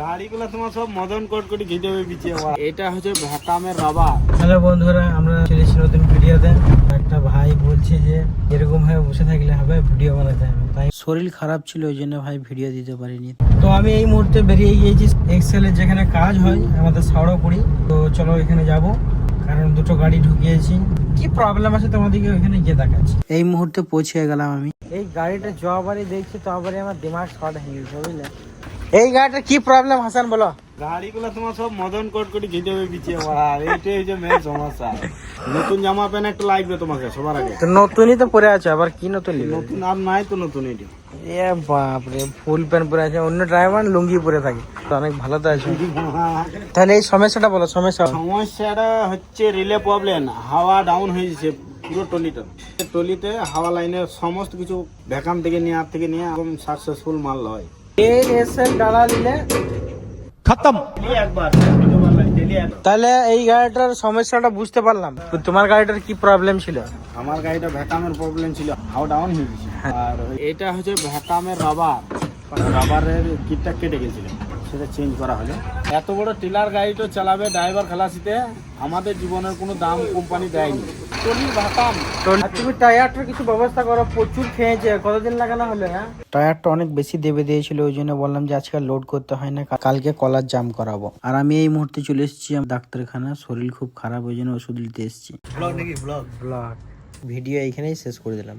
গাড়িগুলো তোমার সব মদন কটকটি ঘিরে পিছিয়ে এটা হচ্ছে ভ্যাকামের রাবার। হ্যালো বন্ধুরা, আমরা চলেছি নতুন ভিডিওতে। একটা ভাই বলছে যে এরকম ভাবে বসে থাকলে হবে, ভিডিও বানাতে হবে। তাই শরীর খারাপ ছিল, ওই জন্য ভাই ভিডিও দিতে পারিনি। তো আমি এই মুহূর্তে বেরিয়ে গিয়েছি এক্সেলের যেখানে কাজ হয় আমাদের সাউড়াপুরি। তো চলো এখানে যাব, কারণ দুটো গাড়ি ঢুকিয়েছি। কি প্রবলেম আছে তোমাদেরকে ওখানে গিয়ে দেখাচ্ছি। এই মুহূর্তে পৌঁছে গেলাম আমি। এই গাড়িটা যবারই দেখছি তবারই আমার দিমাগ শর্ট হয়ে গেছে, বুঝলে। এই গাড়িটার কি প্রবলেম হাসান বলো? গাড়িগুলো তোমার সব মদন কটকটি ঘিরে পিছিয়ে এইটাই হচ্ছে মেন সমস্যা। নতুন জামা প্যান্ট একটা লাগবে তোমাকে সবার আগে। তো নতুনই তো পরে আছে, আবার কি নতুন নিবে? নতুন আর নাই তো নতুন এটি। এ বাপরে, ফুল প্যান্ট পরে আছে, অন্য ড্রাইভার লুঙ্গি পরে থাকে। তো অনেক ভালো তো আছে। তাহলে এই সমস্যাটা বলো, সমস্যাটা হচ্ছে রিলে প্রবলেম। হাওয়া ডাউন হয়ে যাচ্ছে পুরো টলিতে হাওয়া লাইনের সমস্ত কিছু ভ্যাকাম থেকে নিয়ে একদম সাকসেসফুল মাল হয়। এই এসএল ডালা দিলে খতম একবার। তাহলে এই গাড়িটার সমস্যাটা বুঝতে পারলাম। তো তোমার গাড়িটার কি প্রবলেম ছিল? আমার গাড়িটা ভ্যাকামের প্রবলেম ছিল, হাওয়া ডাউন হয়ে গেছে। আর এটা হচ্ছে ভ্যাকামের রাবারের কিটটা কেটে গেছিল, সেটা চেঞ্জ করা হলো। এত বড় টিলার গাড়িটা চালাবে ড্রাইভার খালাসিতে আমাদের জীবনের কোনো দাম কোম্পানি দেয়নি। Trolley vacuum. আর তুমি টায়ারটার কিছু ব্যবস্থা করো, প্রচুর খেয়েছে। কতদিন লাগানো হলো? হ্যাঁ, টায়ারটা অনেক বেশি দেবে দিয়েছিল, ওই জন্য বললাম যে আজকে লোড করতে হয় না, কালকে কলার জাম করাবো। আর আমি এই মুহূর্তে চলে এসেছি ডাক্তারখানা, শরীর খুব খারাপ, ওই জন্য ওষুধ নিতে এসেছি। ব্লগ ভিডিও এইখানেই শেষ করে দিলাম।